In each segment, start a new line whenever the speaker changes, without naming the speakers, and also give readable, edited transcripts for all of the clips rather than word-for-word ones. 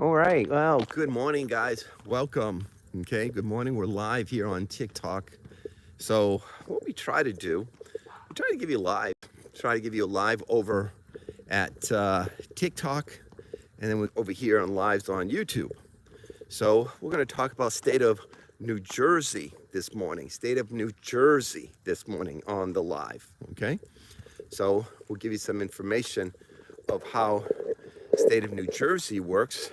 All right. Well, good morning, guys. Welcome. Okay. Good morning. We're live here on TikTok. So, what we try to do, we try to give you live over at TikTok, and then over here on lives on YouTube. So, we're going to talk about state of New Jersey this morning. State of New Jersey this morning on the live. Okay. So, we'll give you some information of how state of New Jersey works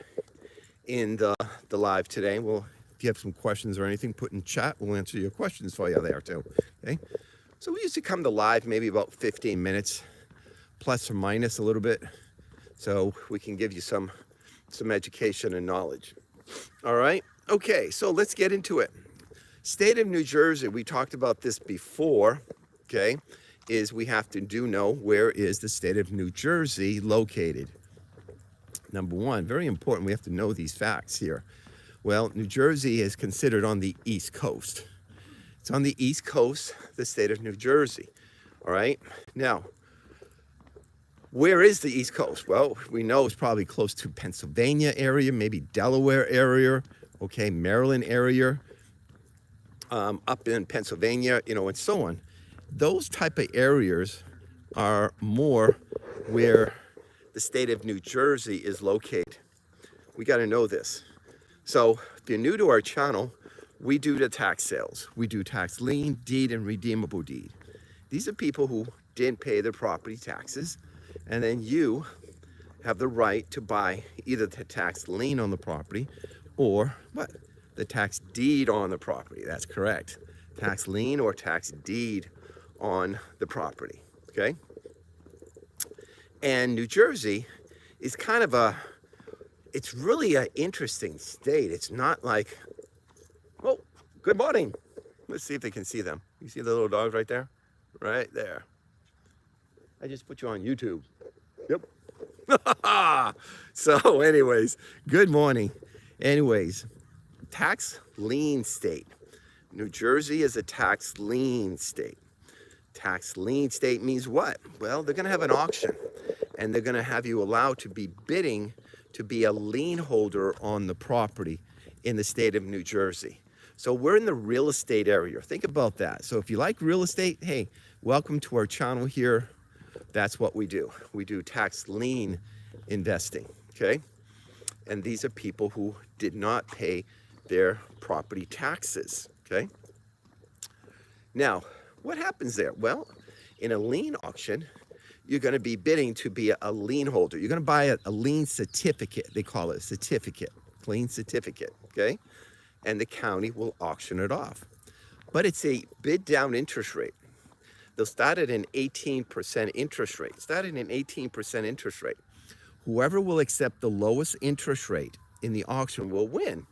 in the live today. Well, if you have some questions or anything, put in chat. We'll answer your questions for you there too. Okay. So we usually come to live maybe about 15 minutes, plus or minus a little bit, so we can give you some education and knowledge. All right. Okay. So let's get into it. State of New Jersey. We talked about this before. Okay. Is we have to know where is the state of New Jersey located. Number one, very important, we have to know these facts here. Well, New Jersey is considered on the East Coast. It's on the East Coast, the state of New Jersey. All right. Now, where is the East Coast? Well, we know it's probably close to Pennsylvania area, maybe Delaware area, okay, Maryland area, up in Pennsylvania, and so on. Those type of areas are more where the state of New Jersey is located. We got to know this. So if you're new to our channel, we do the tax sales. We do tax lien, deed, and redeemable deed. These are people who didn't pay their property taxes, and then you have the right to buy either the tax lien on the property or what? The tax deed on the property. That's correct. Tax lien or tax deed on the property. Okay? And New Jersey is kind of it's really an interesting state. It's not like, oh, good morning. Let's see if they can see them. You see the little dogs right there? Right there. I just put you on YouTube. Yep. So anyways, good morning. Anyways, tax lien state. New Jersey is a tax lien state. Tax lien state means what? Well, they're going to have an auction, and they're going to have you allowed to be bidding to be a lien holder on the property in the state of New Jersey. So we're in the real estate area. Think about that. So if you like real estate, hey, welcome to our channel here. That's what we do. We do tax lien investing, okay? And these are people who did not pay their property taxes, okay? Now, what happens there? Well, in a lien auction, you're going to be bidding to be a lien holder. You're going to buy a lien certificate. They call it a certificate, lien certificate, okay? And the county will auction it off. But it's a bid down interest rate. They'll start at an 18% interest rate. Whoever will accept the lowest interest rate in the auction will win.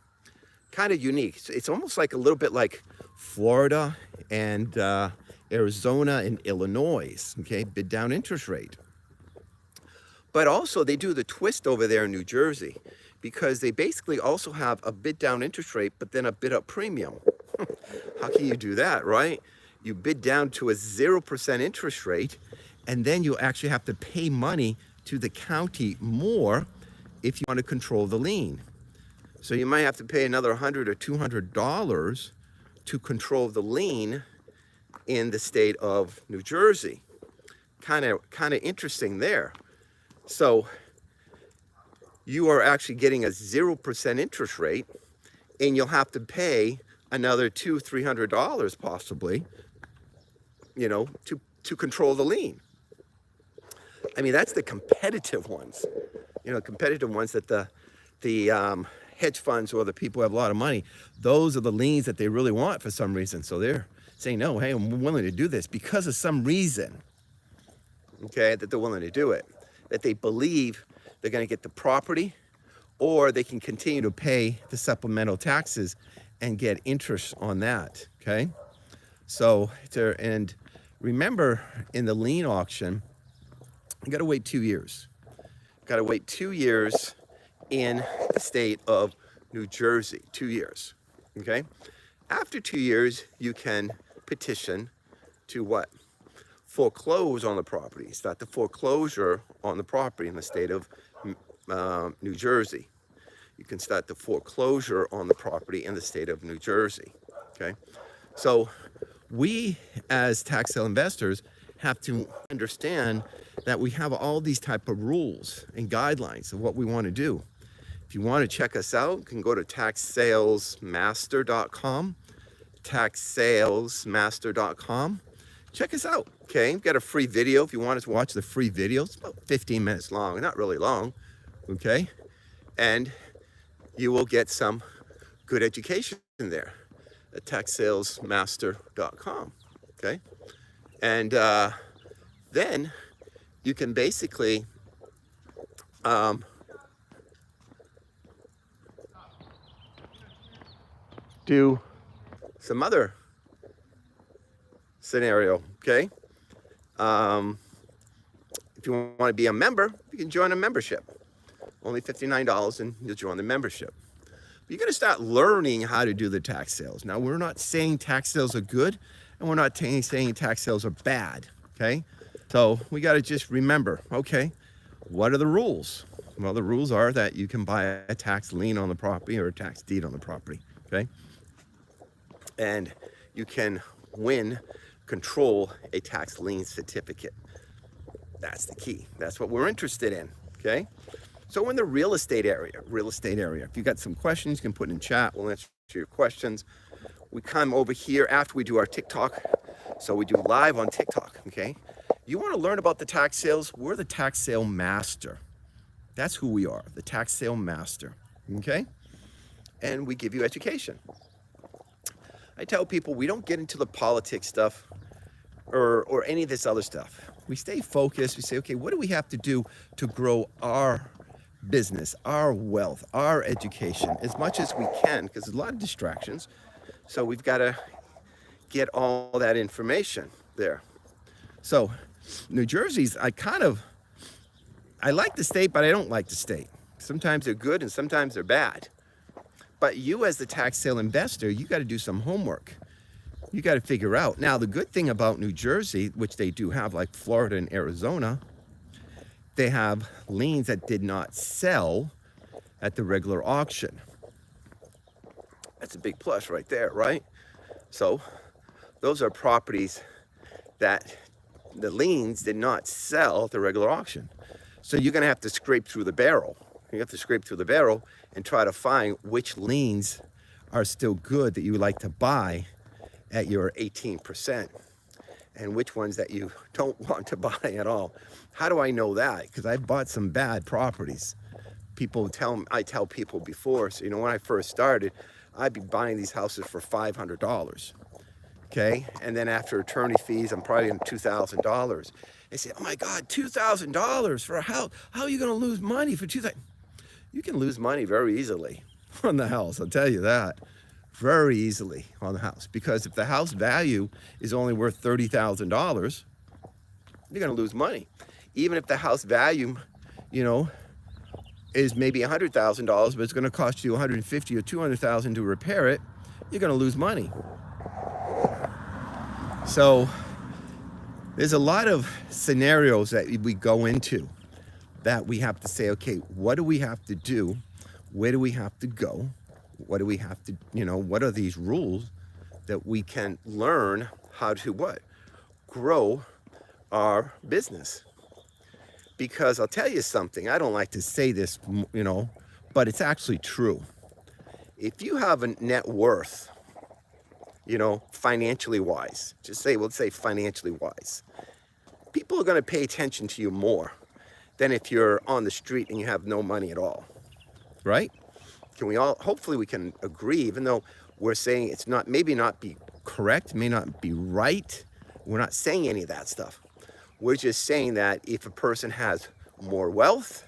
Kind of unique. It's almost like a little bit like Florida and Arizona and Illinois, okay, bid down interest rate. But also they do the twist over there in New Jersey, because they basically also have a bid down interest rate, but then a bid up premium. How can you do that, right? You bid down to a 0% interest rate, and then you actually have to pay money to the county more if you want to control the lien. So you might have to pay another $100 or $200 to control the lien in the state of New Jersey. Kind of interesting there. So you are actually getting a 0% interest rate, and you'll have to pay another $200-$300 possibly, to control the lien. I mean, that's the competitive ones. Competitive ones that the hedge funds or the people who have a lot of money, those are the liens that they really want for some reason. So they're saying, no, hey, I'm willing to do this because of some reason, okay, that they're willing to do it, that they believe they're going to get the property, or they can continue to pay the supplemental taxes and get interest on that, okay? So, and remember, in the lien auction, you got to wait 2 years. Got to wait 2 years in the state of New Jersey, 2 years, okay? After 2 years, you can petition to what? Foreclose on the property. Start the foreclosure on the property in the state of New Jersey. you can start the foreclosure on the property in the state of New Jersey, okay? So we as tax sale investors have to understand that we have all these type of rules and guidelines of what we want to do. If you want to check us out, you can go to taxsalesmaster.com, taxsalesmaster.com. Check us out, okay? We've got a free video if you want to watch the free video. It's about 15 minutes long, not really long, okay? And you will get some good education there at taxsalesmaster.com, okay? And then you can basically do some other scenario, okay? If you want to be a member, you can join a membership. Only $59 and you'll join the membership. You're going to start learning how to do the tax sales. Now, we're not saying tax sales are good and we're not saying tax sales are bad, okay? So we got to just remember, okay, what are the rules? Well, the rules are that you can buy a tax lien on the property or a tax deed on the property, okay? And you can control a tax lien certificate. That's the key. That's what we're interested in, okay? So in the real estate area, if you got some questions, you can put in chat. We'll answer your questions. We come over here after we do our TikTok. So we do live on TikTok, okay? You want to learn about the tax sales? We're the tax sale master. That's who we are, the tax sale master, okay? And we give you education. I tell people we don't get into the politics stuff or any of this other stuff. We stay focused. We say, okay, what do we have to do to grow our business, our wealth, our education as much as we can, because there's a lot of distractions. So we've got to get all that information there. So New Jersey's, I like the state, but I don't like the state. Sometimes they're good and sometimes they're bad. But you as the tax sale investor, you got to do some homework. You got to figure out. Now, the good thing about New Jersey, which they do have like Florida and Arizona, they have liens that did not sell at the regular auction. That's a big plus right there, right? So those are properties that the liens did not sell at the regular auction. So you're going to have to scrape through the barrel. You have to scrape through the barrel and try to find which liens are still good that you would like to buy at your 18% and which ones that you don't want to buy at all. How do I know that? Because I've bought some bad properties. I tell people before, so when I first started, I'd be buying these houses for $500, okay? And then after attorney fees, I'm probably in $2,000. They say, oh my God, $2,000 for a house. How are you gonna lose money for $2,000? You can lose money very easily on the house, I'll tell you that. Very easily on the house. Because if the house value is only worth $30,000, you're gonna lose money. Even if the house value, is maybe $100,000, but it's gonna cost you $150,000 or $200,000 to repair it, you're gonna lose money. So there's a lot of scenarios that we go into that we have to say, okay, what do we have to do? Where do we have to go? What do we have to, what are these rules that we can learn how to what? Grow our business. Because I'll tell you something, I don't like to say this, but it's actually true. If you have a net worth, financially wise, let's say financially wise, people are going to pay attention to you more than if you're on the street and you have no money at all, right? Hopefully we can agree, even though we're saying it's not, maybe not be correct, may not be right. We're not saying any of that stuff. We're just saying that if a person has more wealth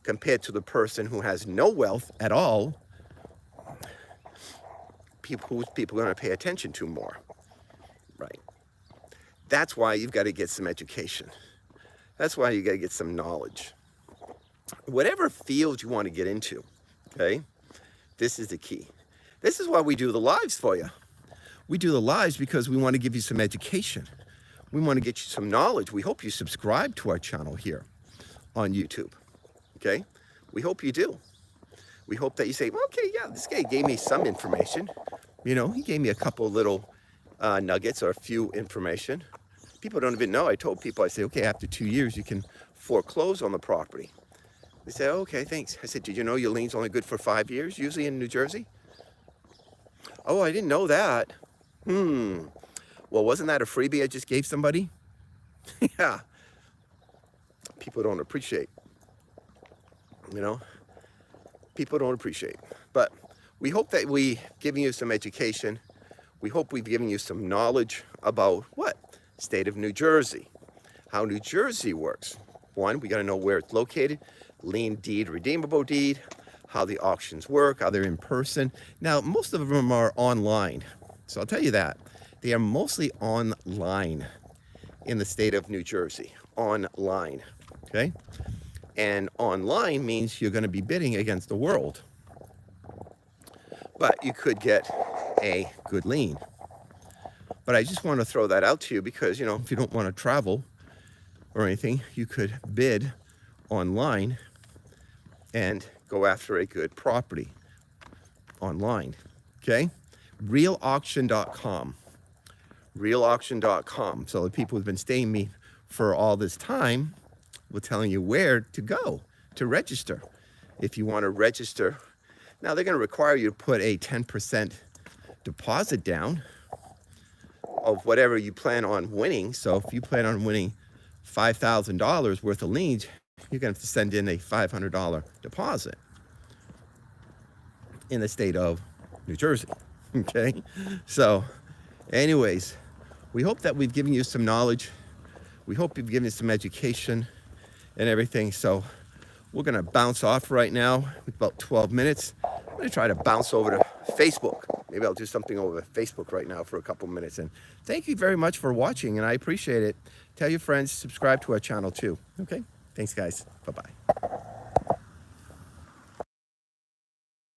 compared to the person who has no wealth at all, people are going to pay attention to more, right? That's why you've got to get some education. That's why you got to get some knowledge. Whatever field you want to get into, okay? This is the key. This is why we do the lives for you. We do the lives because we want to give you some education. We want to get you some knowledge. We hope you subscribe to our channel here on YouTube, okay? We hope you do. We hope that you say, well, okay, yeah, this guy gave me some information. You know, he gave me a couple little nuggets or a few information. People don't even know. I told people, I say, okay, after 2 years, you can foreclose on the property. They say, oh, okay, thanks. I said, did you know your lien's only good for 5 years, usually in New Jersey? Oh, I didn't know that. Well, wasn't that a freebie I just gave somebody? Yeah. People don't appreciate, you know? People don't appreciate. But we hope that we've given you some education. We hope we've given you some knowledge about what? State of New Jersey. How New Jersey works. One, we got to know where it's located. Lien deed, redeemable deed. How the auctions work, how they're in person. Now, most of them are online. So I'll tell you that. They are mostly online in the state of New Jersey. Online, okay? And online means you're going to be bidding against the world. But you could get a good lien. But I just want to throw that out to you because, you know, if you don't want to travel or anything, you could bid online and go after a good property online, okay? Realauction.com. Realauction.com. So the people who've been staying me for all this time will telling you where to go to register. If you want to register, now they're going to require you to put a 10% deposit down of whatever you plan on winning. So if you plan on winning $5,000 worth of liens, you're going to have to send in a $500 deposit in the state of New Jersey. Okay. So anyways, we hope that we've given you some knowledge. We hope we've given you some education and everything. So we're going to bounce off right now with about 12 minutes. I'm going to try to bounce over to Facebook. Maybe I'll do something over Facebook right now for a couple minutes. And thank you very much for watching, and I appreciate it. Tell your friends, subscribe to our channel too. Okay? Thanks, guys. Bye-bye.